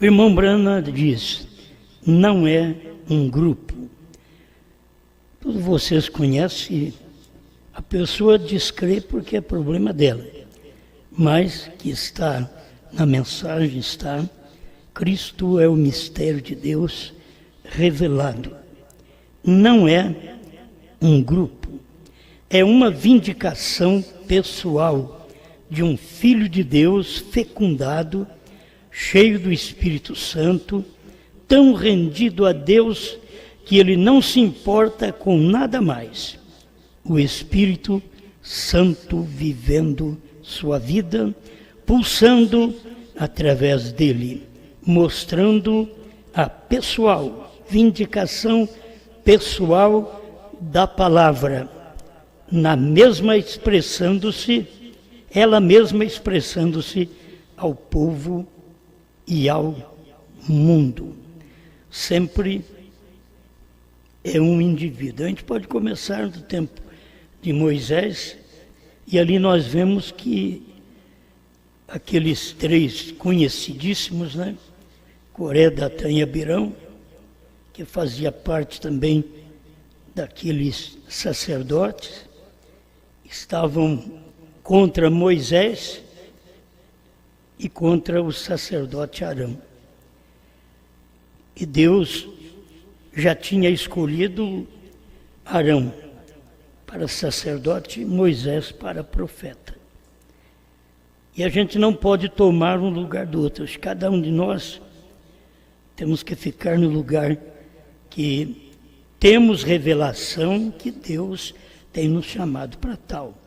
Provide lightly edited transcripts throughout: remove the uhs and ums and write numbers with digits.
O irmão Branham diz, não é um grupo. Todos vocês conhecem, a pessoa descrê porque é problema dela, mas que está na mensagem, está, Cristo é o mistério de Deus revelado. Não é um grupo, é uma vindicação pessoal de um Filho de Deus fecundado, cheio do Espírito Santo, tão rendido a Deus que ele não se importa com nada mais. O Espírito Santo vivendo sua vida, pulsando através dele, mostrando a pessoal, vindicação pessoal da palavra, na mesma expressando-se, ela mesma expressando-se ao povo e ao mundo. Sempre é um indivíduo. A gente pode começar do tempo de Moisés, e ali nós vemos que aqueles três conhecidíssimos, né? Coré, Datã e Abirão, que fazia parte também daqueles sacerdotes, estavam contra Moisés e contra o sacerdote Arão. E Deus já tinha escolhido Arão para sacerdote, Moisés para profeta. E a gente não pode tomar um lugar do outro. Cada um de nós temos que ficar no lugar que temos revelação que Deus tem nos chamado para tal.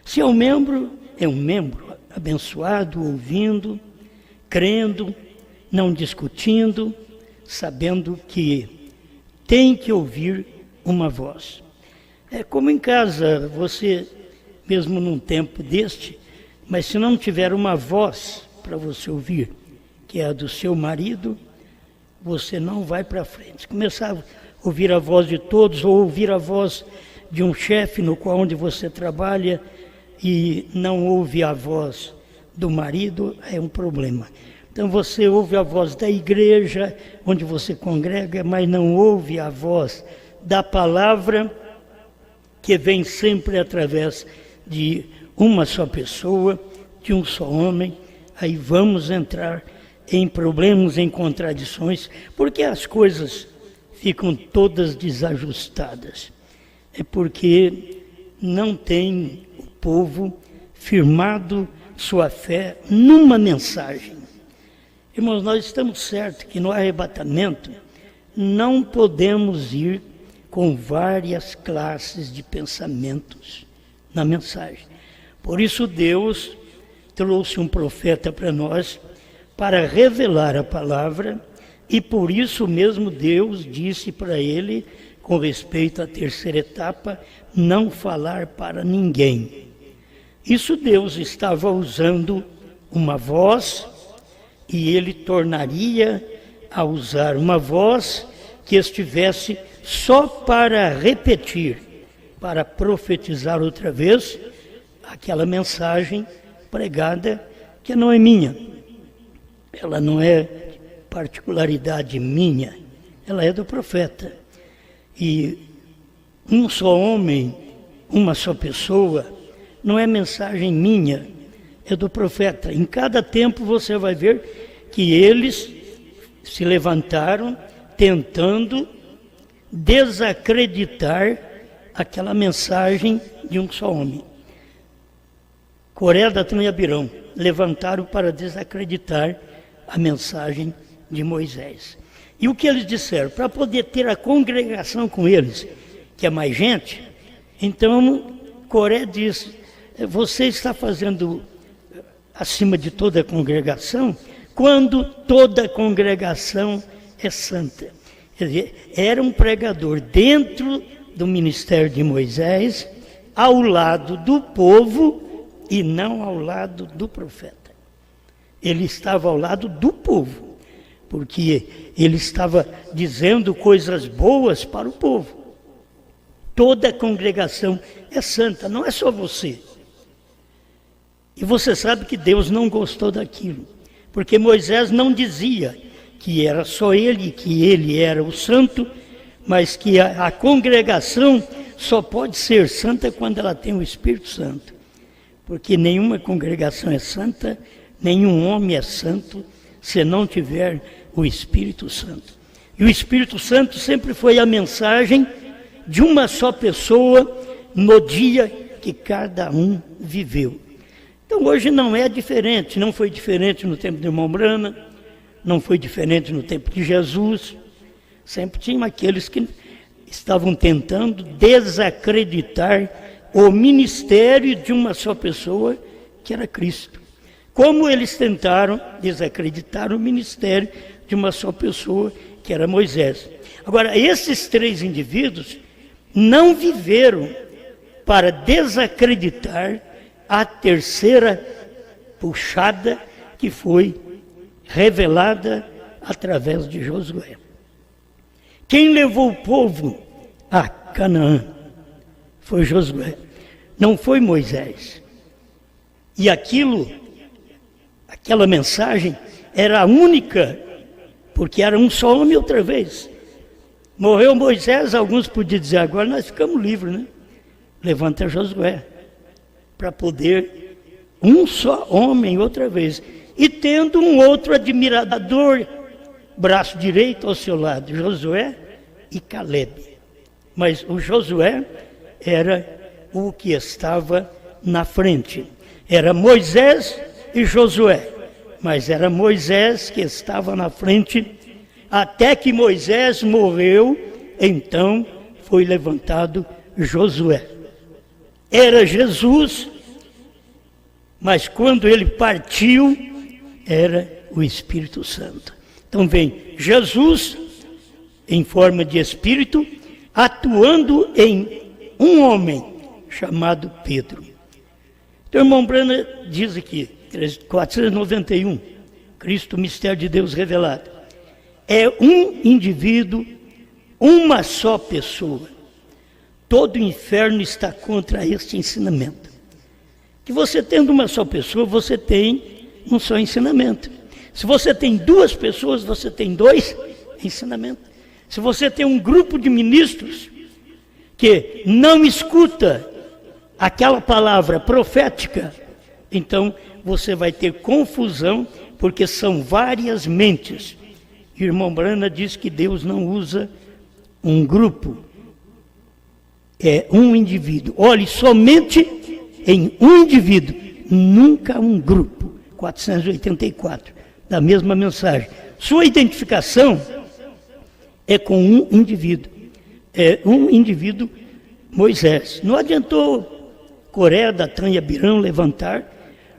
Se é um membro abençoado, ouvindo, crendo, não discutindo, sabendo que tem que ouvir uma voz. É como em casa, você, mesmo num tempo deste, mas se não tiver uma voz para você ouvir, que é a do seu marido, você não vai para frente. Se começar a ouvir a voz de todos, ou ouvir a voz de um chefe no qual onde você trabalha, e não ouve a voz do marido, é um problema. Então você ouve a voz da igreja, onde você congrega, mas não ouve a voz da palavra, que vem sempre através de uma só pessoa, de um só homem. Aí vamos entrar em problemas, em contradições, porque as coisas ficam todas desajustadas. É porque não tem o povo firmado sua fé numa mensagem. Irmãos, nós estamos certos que no arrebatamento não podemos ir com várias classes de pensamentos na mensagem. Por isso Deus trouxe um profeta para nós para revelar a palavra, e por isso mesmo Deus disse para ele, com respeito à terceira etapa, não falar para ninguém. Isso Deus estava usando uma voz, e ele tornaria a usar uma voz que estivesse só para repetir, para profetizar outra vez aquela mensagem pregada, que não é minha. Ela não é particularidade minha, ela é do profeta. E um só homem, uma só pessoa, não é mensagem minha, é do profeta. Em cada tempo você vai ver que eles se levantaram tentando desacreditar aquela mensagem de um só homem. Coré, Datã e Abirão levantaram para desacreditar a mensagem de Moisés. E o que eles disseram? Para poder ter a congregação com eles, que é mais gente, então Coré disse, você está fazendo acima de toda a congregação, quando toda a congregação é santa. Quer dizer, era um pregador dentro do ministério de Moisés, ao lado do povo e não ao lado do profeta. Ele estava ao lado do povo, porque ele estava dizendo coisas boas para o povo. Toda a congregação é santa, não é só você. E você sabe que Deus não gostou daquilo, porque Moisés não dizia que era só ele, que ele era o santo, mas que a congregação só pode ser santa quando ela tem o Espírito Santo. Porque nenhuma congregação é santa, nenhum homem é santo, se não tiver o Espírito Santo. E o Espírito Santo sempre foi a mensagem de uma só pessoa no dia que cada um viveu. Então hoje não é diferente, não foi diferente no tempo de irmão Brana, não foi diferente no tempo de Jesus. Sempre tinha aqueles que estavam tentando desacreditar o ministério de uma só pessoa, que era Cristo. Como eles tentaram desacreditar o ministério de uma só pessoa, que era Moisés. Agora, esses três indivíduos não viveram para desacreditar a terceira puxada que foi revelada através de Josué. Quem levou o povo a Canaã foi Josué, não foi Moisés. E aquela mensagem era a única, porque era um só homem outra vez. Morreu Moisés, alguns podiam dizer, agora nós ficamos livres, né? Levanta Josué, para poder um só homem outra vez. E tendo um outro admirador, braço direito ao seu lado, Josué e Caleb. Mas o Josué era o que estava na frente. Era Moisés e Josué, mas era Moisés que estava na frente, até que Moisés morreu, então foi levantado Josué. Era Jesus, mas quando ele partiu, era o Espírito Santo. Então vem Jesus, em forma de Espírito, atuando em um homem chamado Pedro. Então, o irmão Brana diz aqui, 491, Cristo, mistério de Deus revelado. É um indivíduo, uma só pessoa. Todo o inferno está contra este ensinamento. Que você tendo uma só pessoa, você tem um só ensinamento. Se você tem duas pessoas, você tem dois ensinamentos. Se você tem um grupo de ministros que não escuta aquela palavra profética, então você vai ter confusão, porque são várias mentes. E o irmão Brana diz que Deus não usa um grupo, é um indivíduo. Olhe somente em um indivíduo, nunca um grupo. 484, da mesma mensagem. Sua identificação é com um indivíduo. É um indivíduo, Moisés. Não adiantou Coré, Datã e Abirão levantar,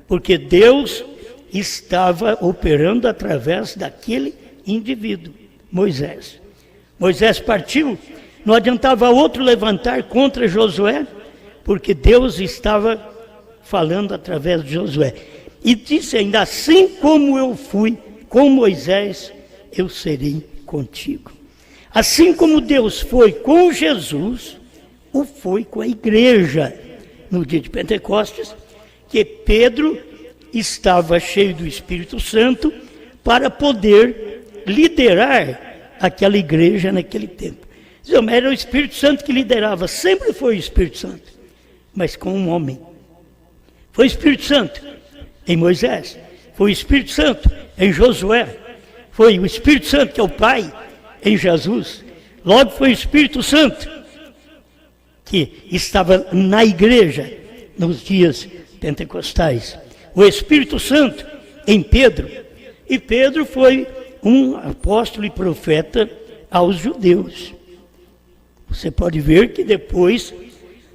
porque Deus estava operando através daquele indivíduo, Moisés. Moisés partiu, não adiantava outro levantar contra Josué, porque Deus estava falando através de Josué. E disse ainda, assim como eu fui com Moisés, eu serei contigo. Assim como Deus foi com Jesus, o foi com a igreja. No dia de Pentecostes, que Pedro estava cheio do Espírito Santo para poder liderar aquela igreja naquele tempo. Era o Espírito Santo que liderava, sempre foi o Espírito Santo, mas com um homem. Foi o Espírito Santo em Moisés, foi o Espírito Santo em Josué, foi o Espírito Santo que é o Pai em Jesus, logo foi o Espírito Santo que estava na igreja nos dias pentecostais. O Espírito Santo em Pedro, e Pedro foi um apóstolo e profeta aos judeus. Você pode ver que depois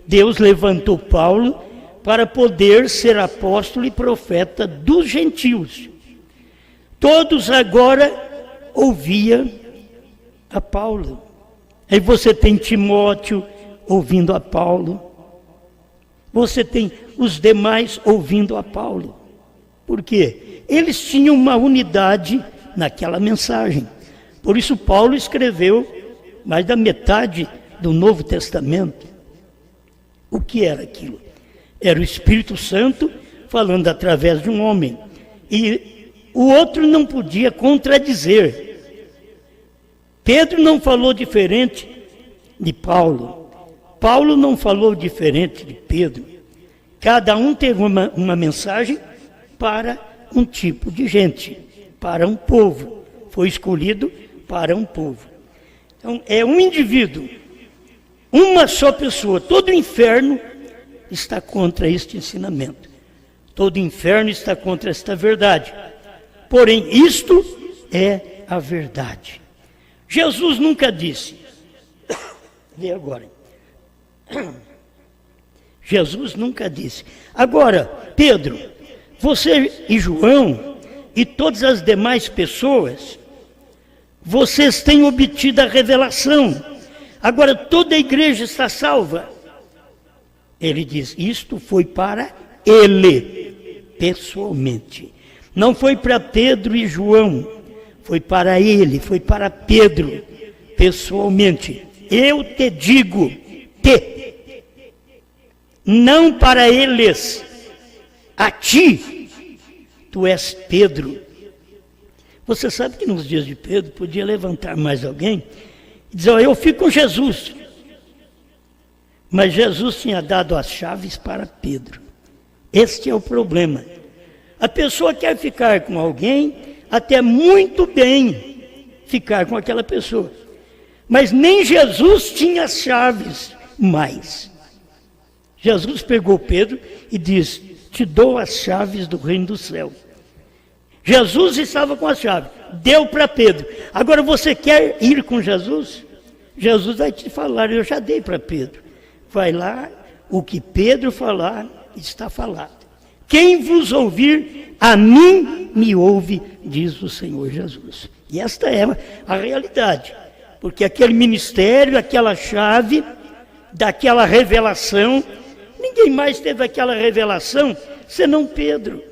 Deus levantou Paulo para poder ser apóstolo e profeta dos gentios. Todos agora ouviam a Paulo. Aí você tem Timóteo ouvindo a Paulo. Você tem os demais ouvindo a Paulo. Por quê? Eles tinham uma unidade naquela mensagem. Por isso Paulo escreveu mais da metade do Novo Testamento. O que era aquilo? Era o Espírito Santo falando através de um homem. E o outro não podia contradizer. Pedro não falou diferente de Paulo. Paulo não falou diferente de Pedro. Cada um teve uma mensagem para um tipo de gente, para um povo. Foi escolhido para um povo. Então, é um indivíduo, uma só pessoa. Todo o inferno está contra este ensinamento. Todo o inferno está contra esta verdade. Porém, isto é a verdade. Jesus nunca disse. Vê agora. Jesus nunca disse. Agora, Pedro, você e João e todas as demais pessoas, vocês têm obtido a revelação. Agora toda a igreja está salva. Ele diz, isto foi para ele, pessoalmente. Não foi para Pedro e João, foi para ele, foi para Pedro, pessoalmente. Eu te digo, não para eles, a ti, tu és Pedro. Você sabe que nos dias de Pedro podia levantar mais alguém e dizer, eu fico com Jesus. Mas Jesus tinha dado as chaves para Pedro. Este é o problema. A pessoa quer ficar com alguém, até muito bem ficar com aquela pessoa. Mas nem Jesus tinha as chaves mais. Jesus pegou Pedro e disse, te dou as chaves do reino do céu. Jesus estava com a chave, deu para Pedro. Agora você quer ir com Jesus? Jesus vai te falar, eu já dei para Pedro. Vai lá, o que Pedro falar, está falado. Quem vos ouvir, a mim me ouve, diz o Senhor Jesus. E esta é a realidade. Porque aquele ministério, aquela chave, daquela revelação, ninguém mais teve aquela revelação, senão Pedro.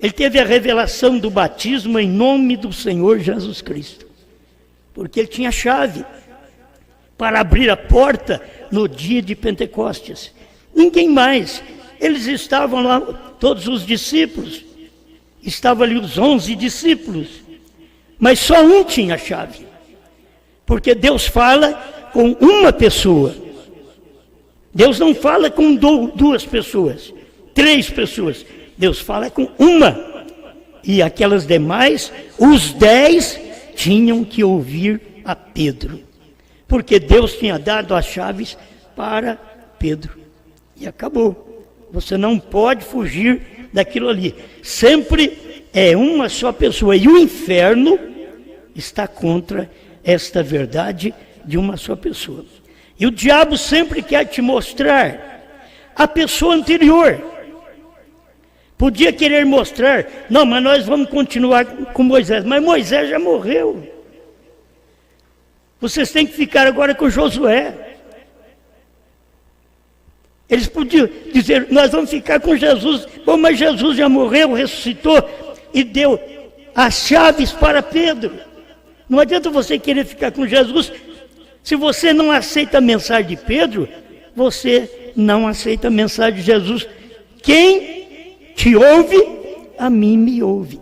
Ele teve a revelação do batismo em nome do Senhor Jesus Cristo. Porque ele tinha a chave para abrir a porta no dia de Pentecostes. Ninguém mais. Eles estavam lá, todos os discípulos. Estavam ali os 11 discípulos. Mas só um tinha a chave. Porque Deus fala com uma pessoa. Deus não fala com duas pessoas, 3 pessoas. Deus fala com uma. E aquelas demais, os 10, tinham que ouvir a Pedro. Porque Deus tinha dado as chaves para Pedro. E acabou. Você não pode fugir daquilo ali. Sempre é uma só pessoa. E o inferno está contra esta verdade de uma só pessoa. E o diabo sempre quer te mostrar a pessoa anterior. Podia querer mostrar, não, mas nós vamos continuar com Moisés. Mas Moisés já morreu. Vocês têm que ficar agora com Josué. Eles podiam dizer, nós vamos ficar com Jesus. Bom, mas Jesus já morreu, ressuscitou e deu as chaves para Pedro. Não adianta você querer ficar com Jesus. Se você não aceita a mensagem de Pedro, você não aceita a mensagem de Jesus. Quem te ouve, a mim me ouve.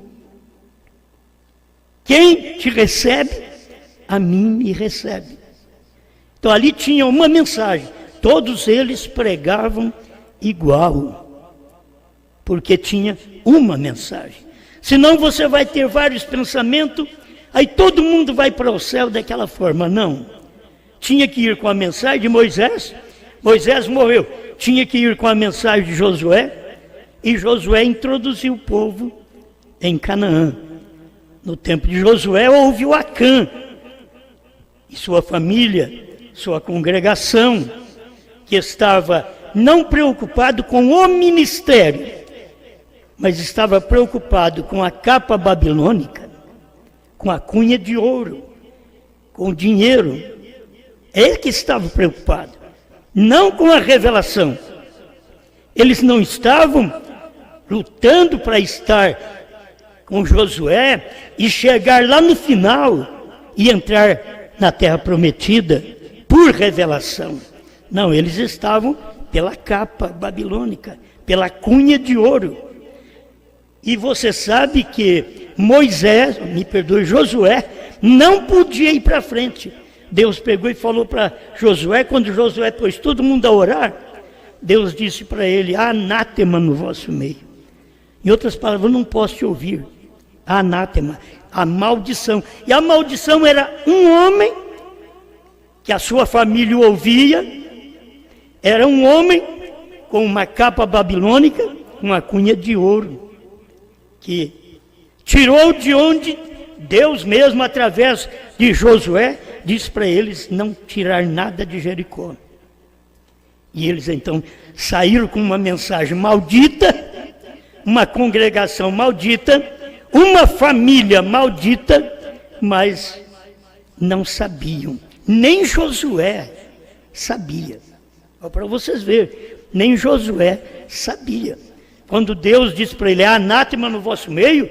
Quem te recebe, a mim me recebe. Então ali tinha uma mensagem. Todos eles pregavam igual. Porque tinha uma mensagem. Senão você vai ter vários pensamentos, aí todo mundo vai para o céu daquela forma. Não. Tinha que ir com a mensagem de Moisés. Moisés morreu. Tinha que ir com a mensagem de Josué. E Josué introduziu o povo em Canaã. No tempo de Josué houve o Acã. E sua família, sua congregação, que estava não preocupado com o ministério, mas estava preocupado com a capa babilônica, com a cunha de ouro, com o dinheiro. Ele que estava preocupado, não com a revelação. Eles não estavam lutando para estar com Josué e chegar lá no final e entrar na terra prometida por revelação. Não, eles estavam pela capa babilônica, pela cunha de ouro. E você sabe que Josué não podia ir para frente. Deus pegou e falou para Josué, quando Josué pôs todo mundo a orar, Deus disse para ele: há anátema no vosso meio. Em outras palavras, eu não posso te ouvir. Há anátema, a maldição. E a maldição era um homem que a sua família ouvia, era um homem com uma capa babilônica, com uma cunha de ouro, que tirou de onde Deus mesmo, através de Josué, disse para eles não tirar nada de Jericó. E eles então saíram com uma mensagem maldita, uma congregação maldita, uma família maldita, mas não sabiam. Nem Josué sabia. Para vocês verem, nem Josué sabia. Quando Deus disse para ele: há anátema no vosso meio,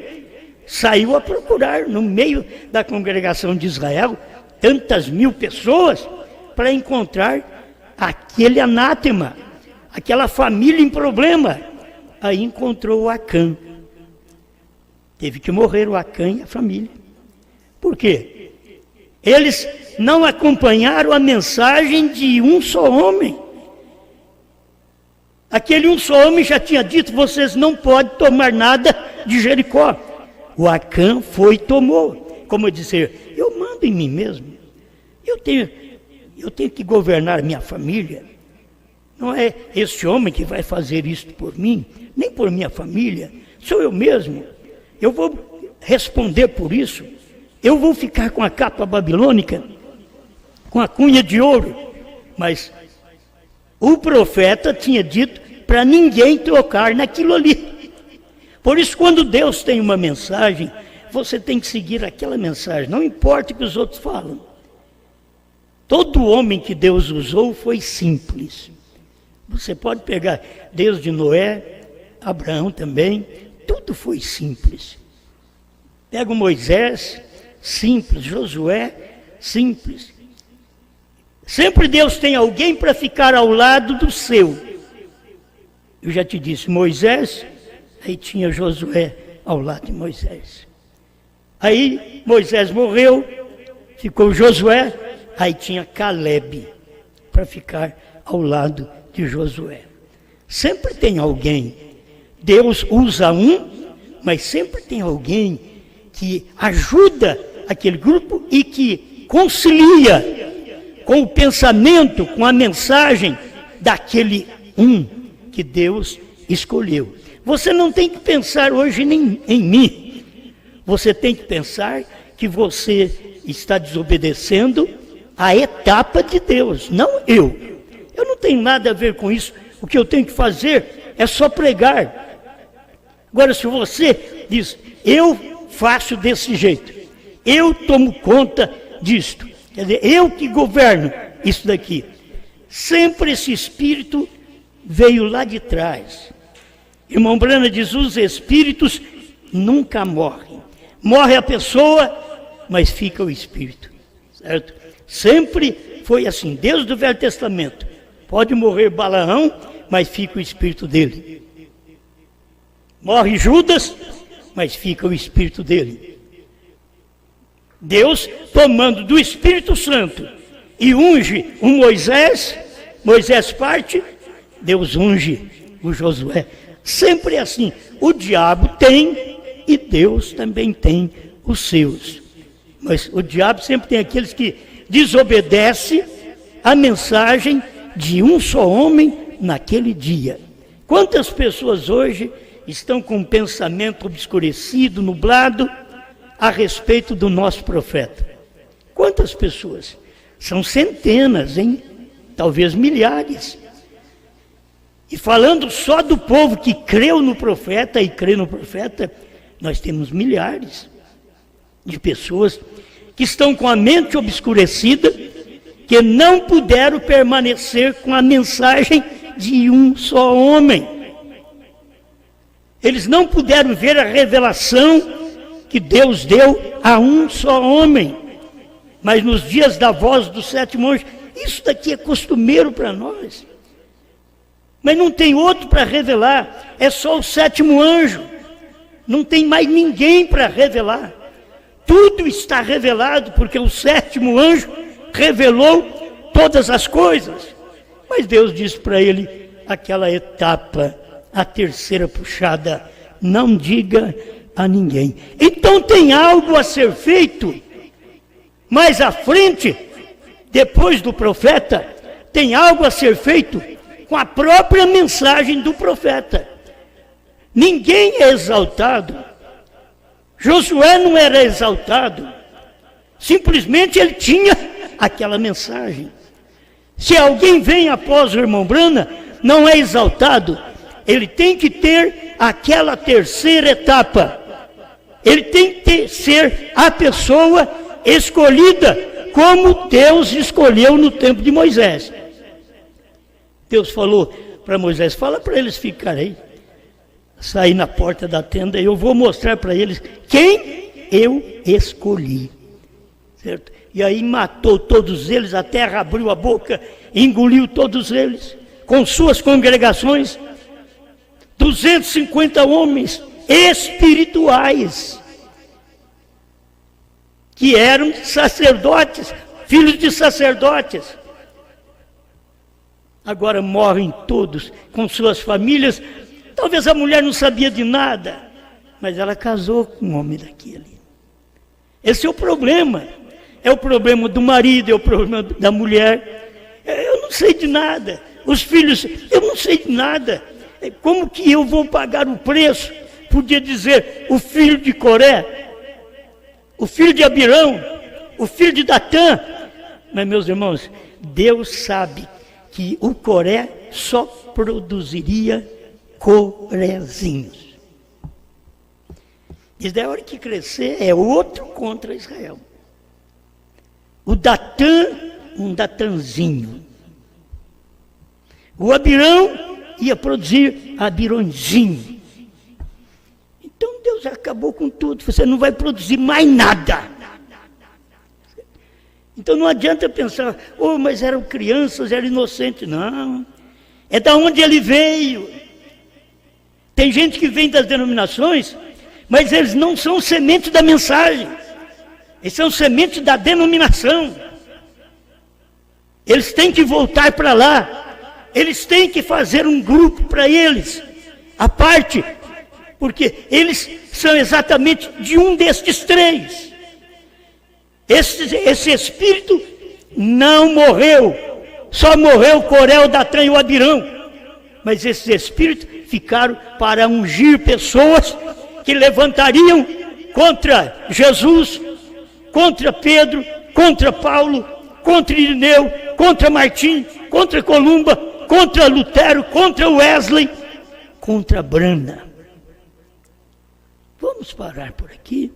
saiu a procurar no meio da congregação de Israel tantas mil pessoas para encontrar aquele anátema, aquela família em problema. Aí encontrou o Acã. Teve que morrer o Acã e a família. Por quê? Eles não acompanharam a mensagem de um só homem. Aquele um só homem já tinha dito: vocês não podem tomar nada de Jericó. O Acã foi e tomou. Como dizer: eu mando em mim mesmo. Eu tenho que governar minha família. Não é esse homem que vai fazer isto por mim, nem por minha família. Sou eu mesmo. Eu vou responder por isso. Eu vou ficar com a capa babilônica, com a cunha de ouro. Mas o profeta tinha dito para ninguém tocar naquilo ali. Por isso, quando Deus tem uma mensagem, você tem que seguir aquela mensagem, não importa o que os outros falam. Todo homem que Deus usou foi simples. Você pode pegar desde Noé, Abraão também, tudo foi simples. Pega o Moisés, simples, Josué, simples. Sempre Deus tem alguém para ficar ao lado do seu. Eu já te disse, Moisés, aí tinha Josué ao lado de Moisés. Aí Moisés morreu, ficou Josué, aí tinha Caleb para ficar ao lado de Josué. Sempre tem alguém. Deus usa um, mas sempre tem alguém que ajuda aquele grupo e que concilia com o pensamento, com a mensagem daquele um que Deus escolheu. Você não tem que pensar hoje nem em mim. Você tem que pensar que você está desobedecendo a etapa de Deus, não eu. Eu não tenho nada a ver com isso. O que eu tenho que fazer é só pregar. Agora, se você diz, eu faço desse jeito, eu tomo conta disto, quer dizer, eu que governo isso daqui. Sempre esse espírito veio lá de trás. Irmão Brana diz, os espíritos nunca morrem. Morre a pessoa, mas fica o espírito, certo? Sempre foi assim, desde o Velho Testamento. Pode morrer Balaão, mas fica o espírito dele. Morre Judas, mas fica o espírito dele. Deus tomando do Espírito Santo e unge o Moisés, Moisés parte, Deus unge o Josué. Sempre é assim. O diabo tem e Deus também tem os seus. Mas o diabo sempre tem aqueles que desobedecem a mensagem de um só homem naquele dia. Quantas pessoas hoje estão com um pensamento obscurecido, nublado, a respeito do nosso profeta? Quantas pessoas? São centenas, hein? Talvez milhares. E falando só do povo que creu no profeta e crê no profeta, nós temos milhares de pessoas que estão com a mente obscurecida, que não puderam permanecer com a mensagem de um só homem. Eles não puderam ver a revelação que Deus deu a um só homem. Mas nos dias da voz do sétimo anjo, isso daqui é costumeiro para nós. Mas não tem outro para revelar, é só o sétimo anjo. Não tem mais ninguém para revelar. Tudo está revelado, porque o sétimo anjo revelou todas as coisas. Mas Deus disse para ele, aquela etapa, a terceira puxada, não diga a ninguém. Então tem algo a ser feito. Mais à frente, depois do profeta, tem algo a ser feito com a própria mensagem do profeta. Ninguém é exaltado. Josué não era exaltado. Simplesmente ele tinha aquela mensagem. Se alguém vem após o irmão Brana, não é exaltado. Ele tem que ter aquela terceira etapa. Ele tem que ser a pessoa escolhida, como Deus escolheu no tempo de Moisés. Deus falou para Moisés, fala para eles ficarem aí, sair na porta da tenda, e eu vou mostrar para eles quem eu escolhi. Certo? E aí matou todos eles, a terra abriu a boca, engoliu todos eles, com suas congregações, 250 homens espirituais, que eram sacerdotes, filhos de sacerdotes. Agora morrem todos com suas famílias. Talvez a mulher não sabia de nada, mas ela casou com um homem daquele. Esse é o problema. É o problema do marido, é o problema da mulher. Eu não sei de nada. Os filhos, eu não sei de nada. Como que eu vou pagar o preço? Podia dizer o filho de Coré, o filho de Abirão, o filho de Datã. Mas, meus irmãos, Deus sabe que o Coré só produziria Corezinhos. Desde a hora que crescer, é outro contra Israel. O Datã, um Datanzinho. O Abirão ia produzir Abirõezinho. Então Deus acabou com tudo. Você não vai produzir mais nada. Então não adianta pensar, oh, mas eram crianças, eram inocentes. Não. É da onde ele veio. Tem gente que vem das denominações, mas eles não são semente da mensagem. Eles são semente da denominação. Eles têm que voltar para lá. Eles têm que fazer um grupo para eles, à parte, porque eles são exatamente de um destes três. Esse espírito não morreu, só morreu o Coré, o Datã e o Abirão. Mas esses espíritos ficaram para ungir pessoas que levantariam contra Jesus, contra Pedro, contra Paulo, contra Irineu, contra Martim, contra Columba, contra Lutero, contra Wesley, contra Brana. Vamos parar por aqui,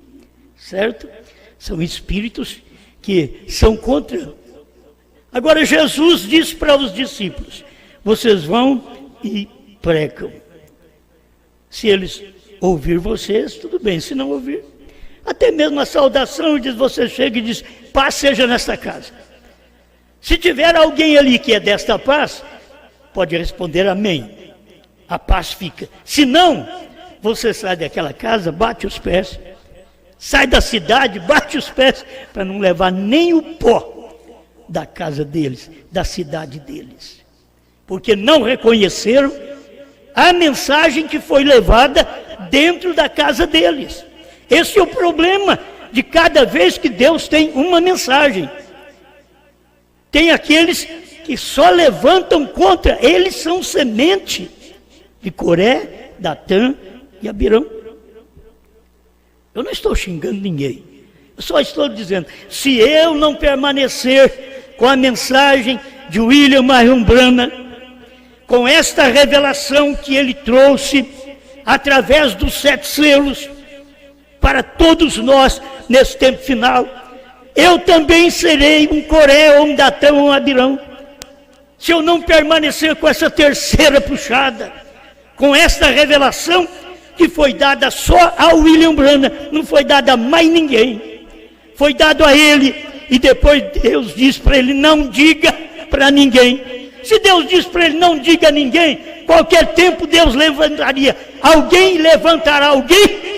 certo? São espíritos que são contra. Agora Jesus disse para os discípulos, vocês vão e pregam. Se eles ouvir vocês, tudo bem, se não ouvir, até mesmo a saudação diz, você chega e diz, paz seja nesta casa. Se tiver alguém ali que é desta paz, pode responder amém. A paz fica. Se não, você sai daquela casa, bate os pés, sai da cidade, bate os pés, para não levar nem o pó da casa deles, da cidade deles. Porque não reconheceram a mensagem que foi levada dentro da casa deles. Esse é o problema de cada vez que Deus tem uma mensagem. Tem aqueles que só levantam contra, eles são semente de Coré, Datã e Abirão. Eu não estou xingando ninguém, eu só estou dizendo, se eu não permanecer com a mensagem de William Marion Branham, com esta revelação que ele trouxe através dos 7 selos para todos nós nesse tempo final, eu também serei um Coré, ou um Datã, ou um Abirão. Se eu não permanecer com essa terceira puxada, com esta revelação que foi dada só ao William Branham, não foi dada a mais ninguém, foi dado a ele, e depois Deus diz para ele, não diga para ninguém. Se Deus diz para ele, não diga a ninguém, qualquer tempo Deus levantará alguém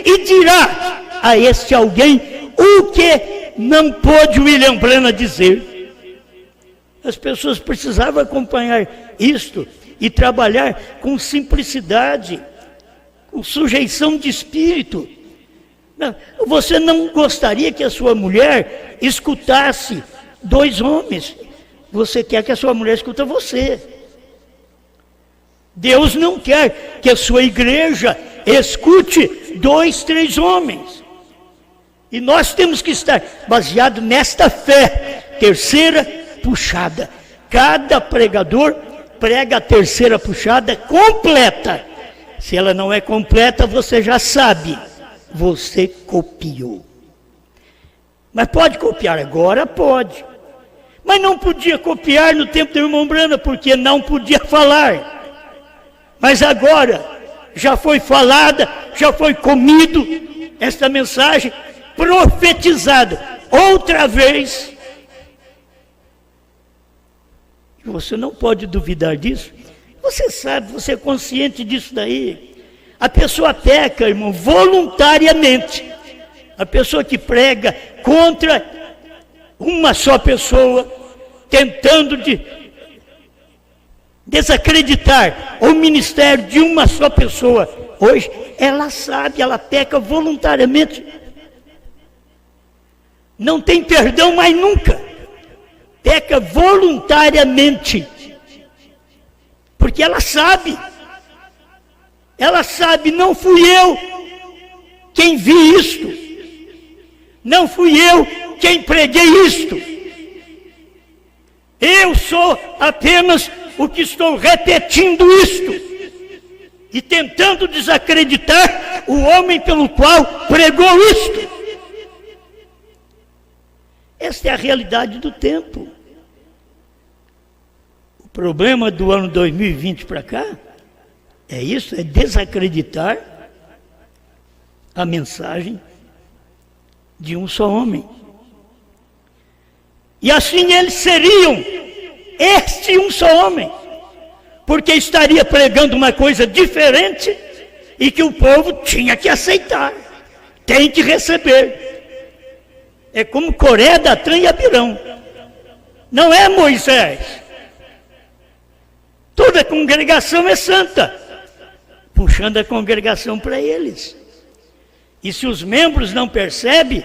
e dirá a este alguém O que não pôde William Branham dizer? As pessoas precisavam acompanhar isto e trabalhar com simplicidade, com sujeição de espírito. Você não gostaria que a sua mulher escutasse dois homens. Você quer que a sua mulher escute você. Deus não quer que a sua igreja escute 2, 3 homens. E nós temos que estar baseados nesta fé. Terceira puxada. Cada pregador prega a terceira puxada completa. Se ela não é completa, você já sabe. Você copiou. Mas pode copiar agora? Pode. Mas não podia copiar no tempo do irmão Branham, porque não podia falar. Mas agora, já foi falada, já foi comido esta mensagem, profetizada outra vez. Você não pode duvidar disso. Você sabe, você é consciente disso daí. A pessoa peca, irmão, voluntariamente. A pessoa que prega contra uma só pessoa, tentando desacreditar o ministério de uma só pessoa. Hoje, ela sabe, ela peca voluntariamente. Não tem perdão mais nunca. Peca voluntariamente. Porque ela sabe. Ela sabe, não fui eu quem vi isto. Não fui eu quem preguei isto. Eu sou apenas o que estou repetindo isto. E tentando desacreditar o homem pelo qual pregou isto. Esta é a realidade do tempo. O problema do ano 2020 para cá é isso, é desacreditar a mensagem de um só homem. E assim eles seriam este um só homem, porque estaria pregando uma coisa diferente e que o povo tinha que aceitar, tem que receber. É como Coré, Datã e Abirão. Não é Moisés. Toda a congregação é santa, puxando a congregação para eles. E se os membros não percebem,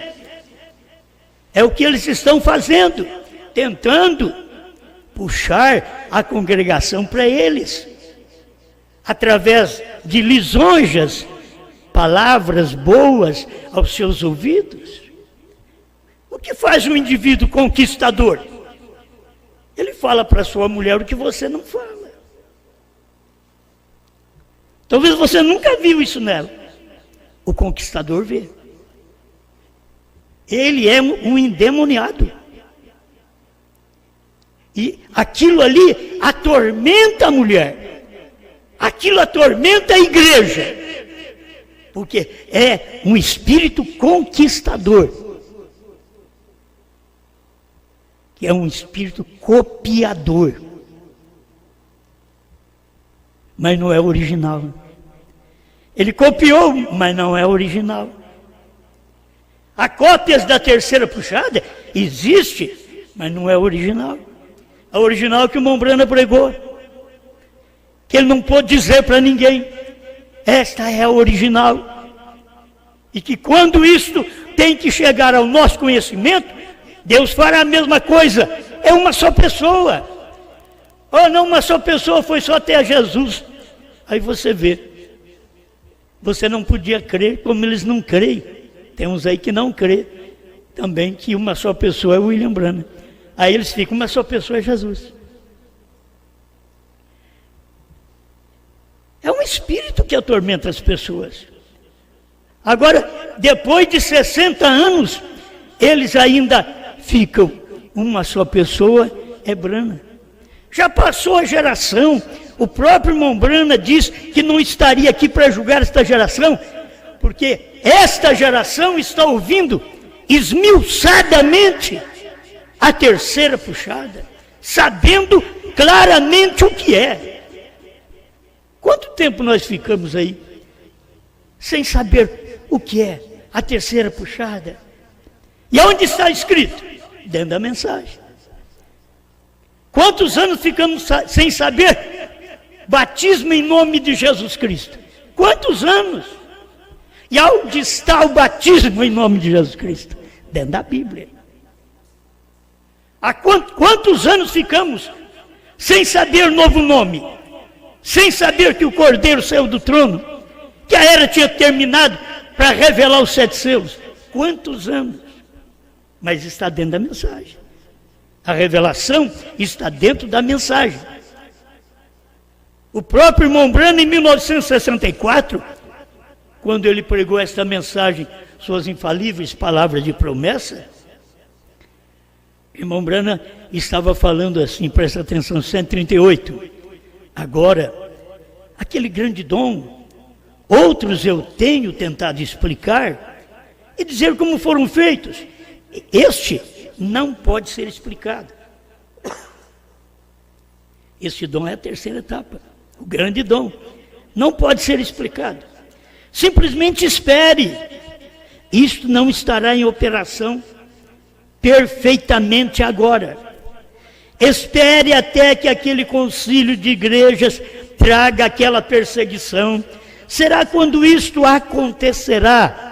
é o que eles estão fazendo, tentando puxar a congregação para eles, através de lisonjas, palavras boas aos seus ouvidos. O que faz um indivíduo conquistador? Ele fala para sua mulher o que você não fala. Talvez você nunca viu isso nela. O conquistador vê. Ele é um endemoniado. E aquilo ali atormenta a mulher. Aquilo atormenta a igreja. Porque é um espírito conquistador. Que é um espírito copiador. Mas não é original. Ele copiou, mas não é original. Há cópias da terceira puxada, existe, mas não é original. A original que o irmão Branham pregou, que ele não pôde dizer para ninguém, esta é a original. E que quando isto tem que chegar ao nosso conhecimento, Deus fará a mesma coisa. É uma só pessoa. Ou não, uma só pessoa foi só até a Jesus. Aí você vê. Você não podia crer como eles não creem. Tem uns aí que não crê também que uma só pessoa é William Branham. Aí eles ficam, uma só pessoa é Jesus. É um espírito que atormenta as pessoas. Agora, depois de 60 anos, eles ainda ficam, uma só pessoa é Branham. Já passou a geração. O próprio irmão Branham diz que não estaria aqui para julgar esta geração, porque esta geração está ouvindo esmiuçadamente a terceira puxada, sabendo claramente o que é. Quanto tempo nós ficamos aí sem saber o que é a terceira puxada? E onde está escrito? Dentro da mensagem. Quantos anos ficamos sem saber? Batismo em nome de Jesus Cristo. Quantos anos? E onde está o batismo em nome de Jesus Cristo? Dentro da Bíblia. Há quantos anos ficamos sem saber novo nome? Sem saber que o Cordeiro saiu do trono? Que a era tinha terminado para revelar os 7 selos? Quantos anos? Mas está dentro da mensagem. A revelação está dentro da mensagem. O próprio irmão Branham, em 1964, quando ele pregou esta mensagem, suas infalíveis palavras de promessa, irmão Branham estava falando assim, presta atenção, 138. Agora, aquele grande dom, outros eu tenho tentado explicar e dizer como foram feitos. Este não pode ser explicado. Este dom é a terceira etapa, o grande dom. Não pode ser explicado. Simplesmente espere. Isto não estará em operação perfeitamente agora. Espere até que aquele concílio de igrejas traga aquela perseguição. Será quando isto acontecerá.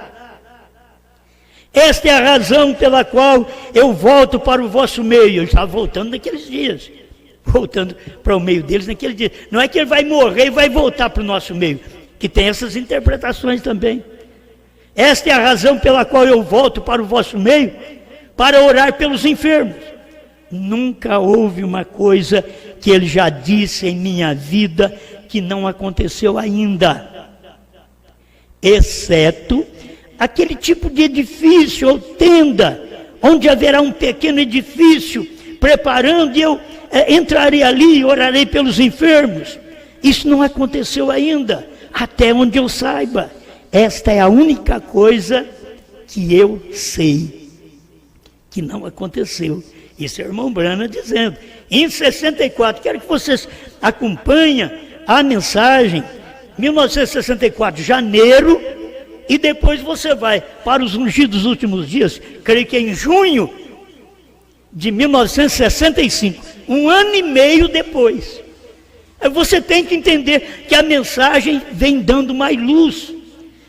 Esta é a razão pela qual eu volto para o vosso meio. Eu estava voltando naqueles dias. Voltando para o meio deles naquele dia. Não é que ele vai morrer e vai voltar para o nosso meio. Que tem essas interpretações também. Esta é a razão pela qual eu volto para o vosso meio, para orar pelos enfermos. Nunca houve uma coisa que ele já disse em minha vida que não aconteceu ainda. Exceto aquele tipo de edifício ou tenda, onde haverá um pequeno edifício preparando e eu entrarei ali e orarei pelos enfermos. Isso não aconteceu ainda, até onde eu saiba. Esta é a única coisa que eu sei que não aconteceu. Isso é o irmão Branham dizendo. Em 64, quero que vocês acompanhem a mensagem, 1964, janeiro, e depois você vai para os ungidos últimos dias, creio que é em junho de 1965, um ano e meio depois. Você tem que entender que a mensagem vem dando mais luz.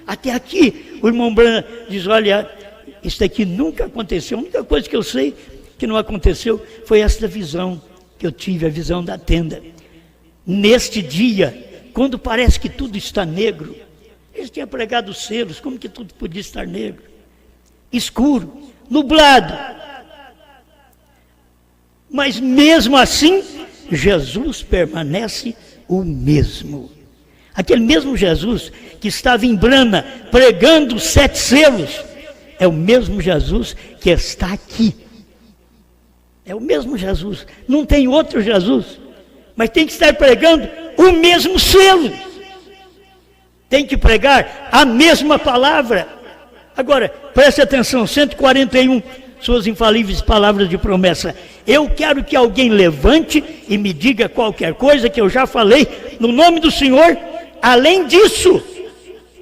Até aqui, o irmão Branham diz, olha, isso aqui nunca aconteceu. A única coisa que eu sei que não aconteceu foi esta visão que eu tive, a visão da tenda. Neste dia, quando parece que tudo está negro, eles tinham pregado os selos, como que tudo podia estar negro? Escuro, nublado. Mas mesmo assim, Jesus permanece o mesmo. Aquele mesmo Jesus que estava em Brana pregando os 7 selos, é o mesmo Jesus que está aqui. É o mesmo Jesus, não tem outro Jesus, mas tem que estar pregando o mesmo selo. Tem que pregar a mesma palavra. Agora, preste atenção, 141, suas infalíveis palavras de promessa. Eu quero que alguém levante e me diga qualquer coisa que eu já falei no nome do Senhor, além disso,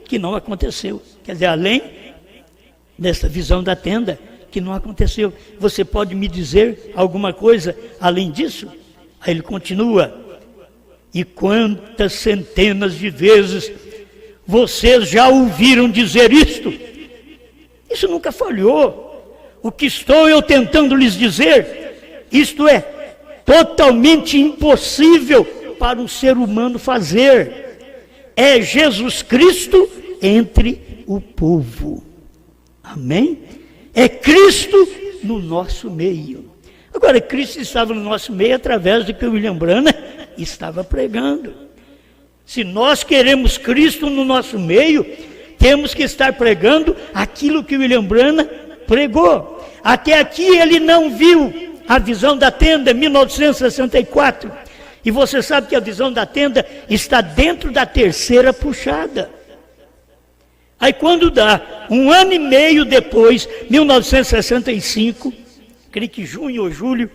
que não aconteceu. Quer dizer, além dessa visão da tenda, que não aconteceu. Você pode me dizer alguma coisa além disso? Aí ele continua. E quantas centenas de vezes vocês já ouviram dizer isto? Isso nunca falhou. O que estou eu tentando lhes dizer, isto é totalmente impossível para um ser humano fazer. É Jesus Cristo entre o povo. Amém? É Cristo no nosso meio. Agora, Cristo estava no nosso meio através do que o William Branham estava pregando. Se nós queremos Cristo no nosso meio, temos que estar pregando aquilo que o William Branham pregou. Até aqui ele não viu a visão da tenda, 1964. E você sabe que a visão da tenda está dentro da terceira puxada. Aí quando dá um ano e meio depois, 1965, creio que junho ou julho,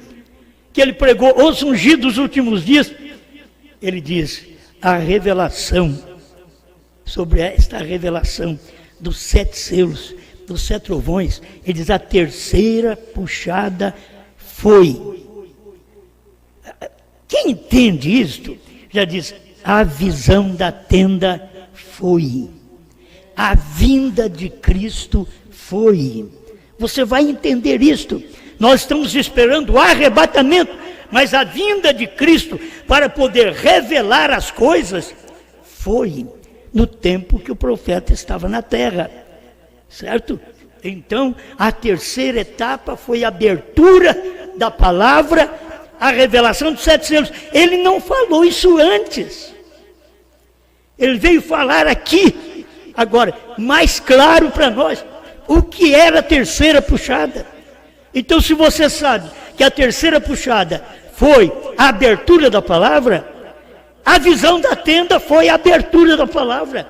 que ele pregou os ungidos dos últimos dias, ele diz, a revelação, sobre esta revelação dos 7 selos, dos 7 trovões, ele diz: a terceira puxada foi. Quem entende isto, já diz: a visão da tenda foi. A vinda de Cristo foi. Você vai entender isto. Nós estamos esperando o arrebatamento, mas a vinda de Cristo para poder revelar as coisas foi no tempo que o profeta estava na terra, certo? Então, a terceira etapa foi a abertura da palavra, a revelação dos 7 selos. Ele não falou isso antes. Ele veio falar aqui, agora, mais claro para nós, o que era a terceira puxada. Então, se você sabe que a terceira puxada foi a abertura da palavra, a visão da tenda foi a abertura da palavra.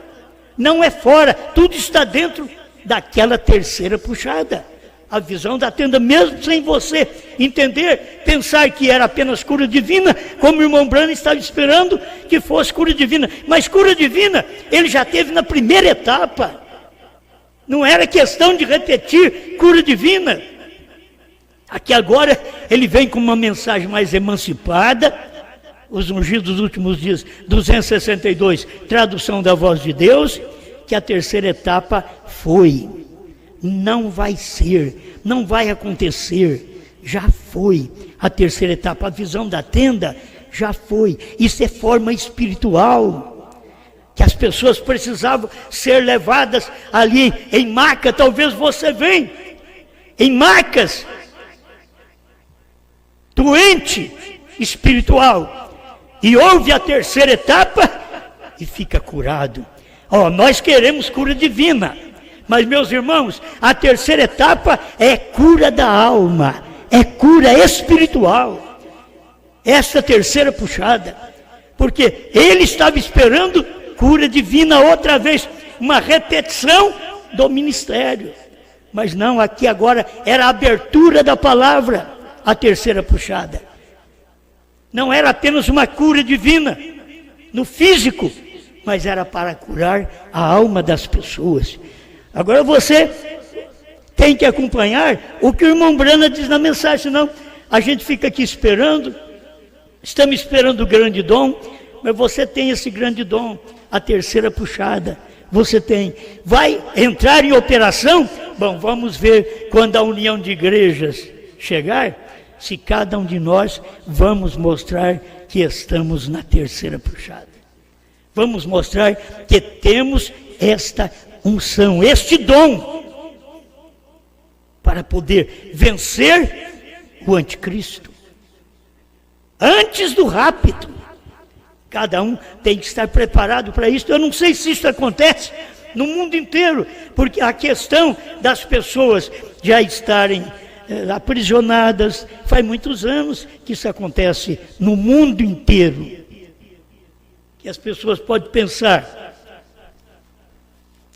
Não é fora, tudo está dentro daquela terceira puxada. A visão da tenda, mesmo sem você entender, pensar que era apenas cura divina, como o irmão Branham estava esperando que fosse cura divina. Mas cura divina, ele já teve na primeira etapa. Não era questão de repetir cura divina. Aqui agora ele vem com uma mensagem mais emancipada. Os ungidos dos últimos dias, 262, tradução da voz de Deus, que a terceira etapa foi. Não vai ser, não vai acontecer, já foi. A terceira etapa, a visão da tenda, já foi. Isso é forma espiritual, que as pessoas precisavam ser levadas ali em maca. Talvez você venha em macas, doente espiritual, e ouve a terceira etapa e fica curado. Nós queremos cura divina, mas, meus irmãos, a terceira etapa é cura da alma, é cura espiritual. Essa terceira puxada, porque ele estava esperando cura divina outra vez, uma repetição do ministério. Mas não, aqui agora era a abertura da palavra, a terceira puxada. Não era apenas uma cura divina no físico, mas era para curar a alma das pessoas. Agora você tem que acompanhar o que o irmão Branham diz na mensagem, senão a gente fica aqui esperando, estamos esperando o grande dom, mas você tem esse grande dom, a terceira puxada, você tem. Vai entrar em operação? Bom, vamos ver quando a união de igrejas chegar, se cada um de nós vamos mostrar que estamos na terceira puxada. Vamos mostrar que temos esta unção, este dom, para poder vencer o anticristo. Antes do rapto, cada um tem que estar preparado para isso. Eu não sei se isso acontece no mundo inteiro, porque a questão das pessoas já estarem aprisionadas, faz muitos anos que isso acontece no mundo inteiro. Que as pessoas podem pensar,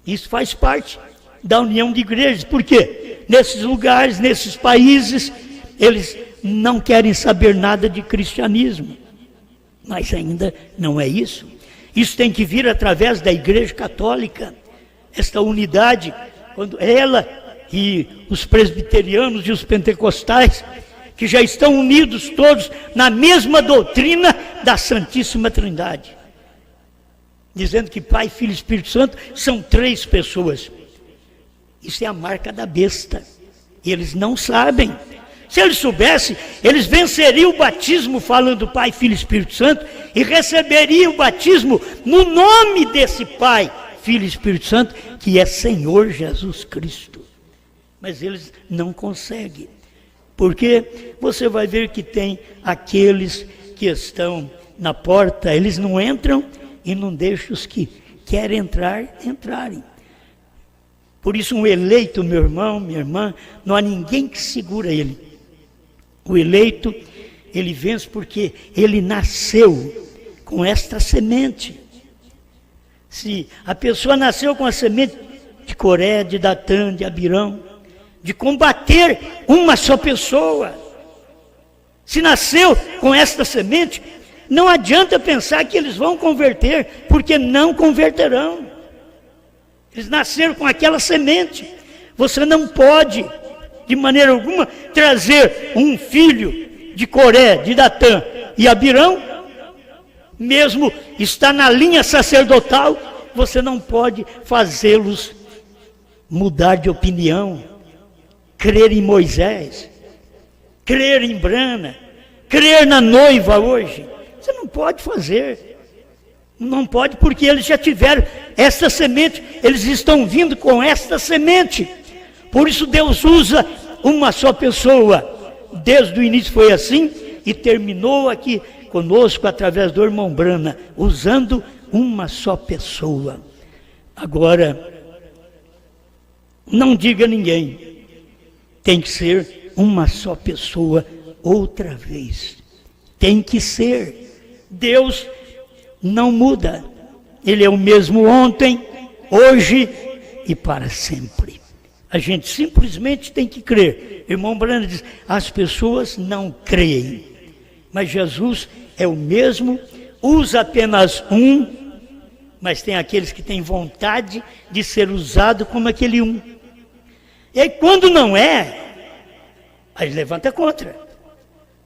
isso faz parte da união de igrejas, porque nesses lugares, nesses países, eles não querem saber nada de cristianismo, mas ainda não é isso. Isso tem que vir através da Igreja Católica, esta unidade, quando ela e os presbiterianos e os pentecostais, que já estão unidos todos na mesma doutrina da Santíssima Trindade, dizendo que Pai, Filho e Espírito Santo são 3 pessoas. Isso é a marca da besta, e eles não sabem. Se eles soubessem, eles venceriam o batismo falando Pai, Filho e Espírito Santo, e receberiam o batismo no nome desse Pai, Filho e Espírito Santo, que é Senhor Jesus Cristo. Mas eles não conseguem, porque você vai ver que tem aqueles que estão na porta, eles não entram e não deixam os que querem entrar, entrarem. Por isso um eleito, meu irmão, minha irmã, não há ninguém que segura ele. O eleito, ele vence porque ele nasceu com esta semente. Se a pessoa nasceu com a semente de Coré, de Datã, de Abirão, de combater uma só pessoa, se nasceu com esta semente, não adianta pensar que eles vão converter, porque não converterão. Eles nasceram com aquela semente. Você não pode, de maneira alguma, trazer um filho de Coré, de Datã e Abirão, mesmo está na linha sacerdotal, você não pode fazê-los mudar de opinião, crer em Moisés, crer em Brana, crer na noiva hoje. Você não pode fazer. Não pode, porque eles já tiveram esta semente, eles estão vindo com esta semente. Por isso Deus usa uma só pessoa. Desde o início foi assim e terminou aqui conosco através do irmão Brana, usando uma só pessoa. Agora, não diga a ninguém, tem que ser uma só pessoa outra vez. Tem que ser. Deus não muda. Ele é o mesmo ontem, hoje e para sempre. A gente simplesmente tem que crer. O irmão Brana diz, as pessoas não creem. Mas Jesus é o mesmo, usa apenas um, mas tem aqueles que têm vontade de ser usado como aquele um. E aí quando não é, aí levanta contra.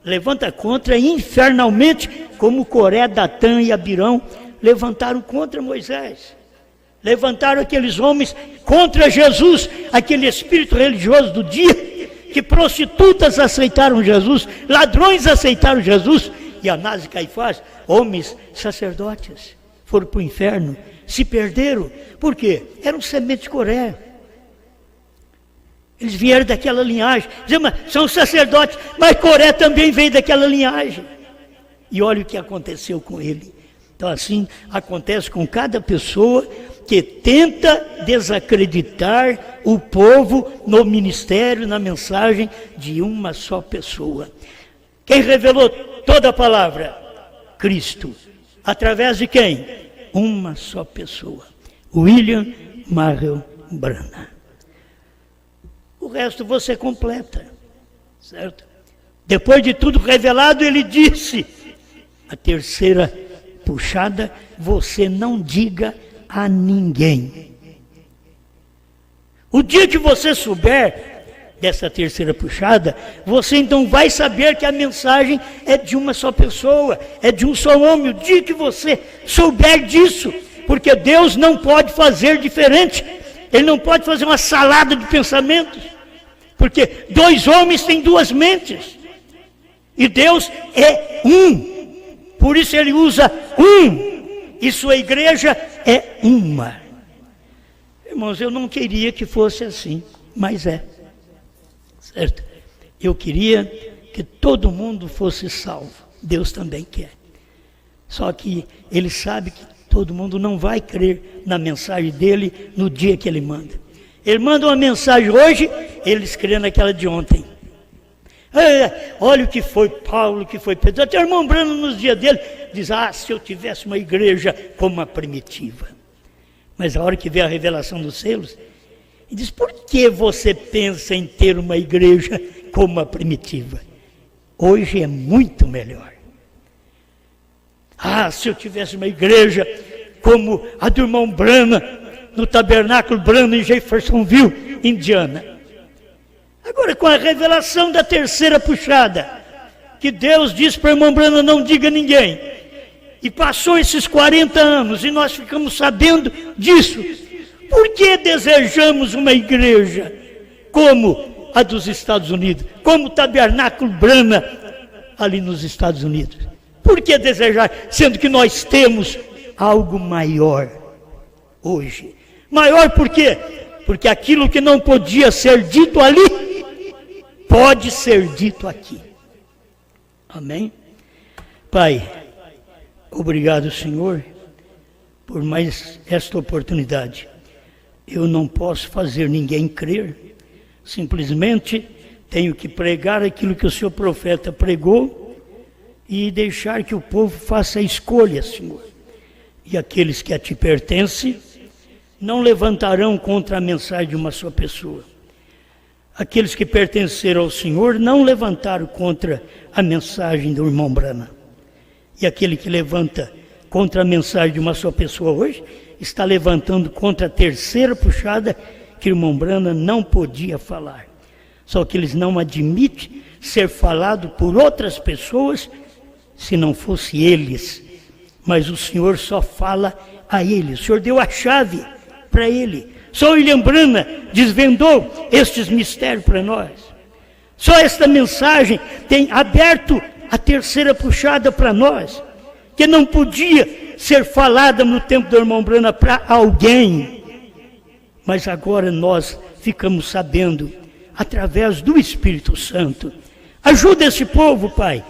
Levanta contra infernalmente, como Coré, Datã e Abirão levantaram contra Moisés. Levantaram aqueles homens contra Jesus, aquele espírito religioso do dia, que prostitutas aceitaram Jesus, ladrões aceitaram Jesus, e Anás e Caifás, homens sacerdotes, foram para o inferno, se perderam. Por quê? Eram semente de Coré. Eles vieram daquela linhagem, são sacerdotes, mas Coré também veio daquela linhagem. E olha o que aconteceu com ele. Então assim acontece com cada pessoa que tenta desacreditar o povo no ministério, na mensagem de uma só pessoa. Quem revelou toda a palavra? Cristo. Através de quem? Uma só pessoa. William Marion Branham. O resto você completa, certo? Depois de tudo revelado, ele disse, a terceira puxada, você não diga a ninguém. O dia que você souber dessa terceira puxada, você então vai saber que a mensagem é de uma só pessoa, é de um só homem. O dia que você souber disso, porque Deus não pode fazer diferente, Ele não pode fazer uma salada de pensamentos, porque dois homens têm duas mentes, e Deus é um, por isso Ele usa um, e sua igreja é uma. Irmãos, eu não queria que fosse assim, mas é, certo? Eu queria que todo mundo fosse salvo, Deus também quer, só que Ele sabe que todo mundo não vai crer na mensagem dele no dia que Ele manda. Ele manda uma mensagem hoje, eles creem naquela de ontem. Olha o que foi Paulo, o que foi Pedro. Até o irmão Brano, nos dias dele, diz, se eu tivesse uma igreja como a primitiva. Mas a hora que vê a revelação dos selos, ele diz, por que você pensa em ter uma igreja como a primitiva? Hoje é muito melhor. Se eu tivesse uma igreja como a do irmão Brana, no tabernáculo Brana em Jeffersonville, Indiana. Agora, com a revelação da terceira puxada, que Deus disse para o irmão Brana, não diga a ninguém, e passou esses 40 anos, e nós ficamos sabendo disso, por que desejamos uma igreja como a dos Estados Unidos, como o tabernáculo Brana ali nos Estados Unidos? Por que desejar, sendo que nós temos algo maior hoje? Maior por quê? Porque aquilo que não podia ser dito ali, pode ser dito aqui. Amém? Pai, obrigado, Senhor, por mais esta oportunidade. Eu não posso fazer ninguém crer, simplesmente tenho que pregar aquilo que o Senhor profeta pregou e deixar que o povo faça a escolha, Senhor. E aqueles que a Ti pertencem não levantarão contra a mensagem de uma só pessoa. Aqueles que pertenceram ao Senhor não levantaram contra a mensagem do irmão Branham. E aquele que levanta contra a mensagem de uma só pessoa hoje, está levantando contra a terceira puxada, que irmão Branham não podia falar. Só que eles não admitem ser falado por outras pessoas se não fosse eles. Mas o Senhor só fala a ele. O Senhor deu a chave para ele. Só William Branham desvendou estes mistérios para nós. Só esta mensagem tem aberto a terceira puxada para nós, que não podia ser falada no tempo do irmão Branham para alguém. Mas agora nós ficamos sabendo, através do Espírito Santo. Ajuda esse povo, Pai,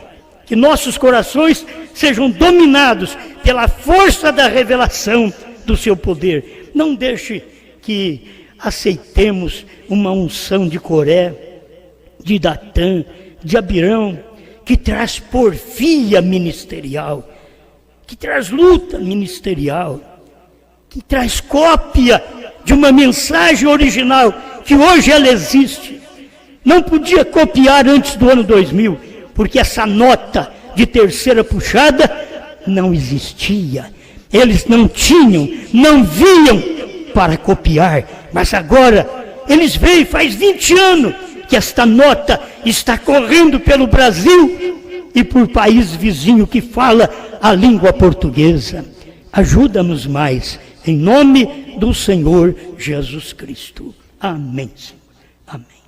que nossos corações sejam dominados pela força da revelação do seu poder. Não deixe que aceitemos uma unção de Coré, de Datã, de Abirão, que traz porfia ministerial, que traz luta ministerial, que traz cópia de uma mensagem original, que hoje ela existe. Não podia copiar antes do ano 2000, porque essa nota de terceira puxada não existia. Eles não tinham, não viam para copiar, mas agora eles veem, faz 20 anos que esta nota está correndo pelo Brasil e por país vizinho que fala a língua portuguesa. Ajuda-nos mais, em nome do Senhor Jesus Cristo. Amém, Senhor. Amém.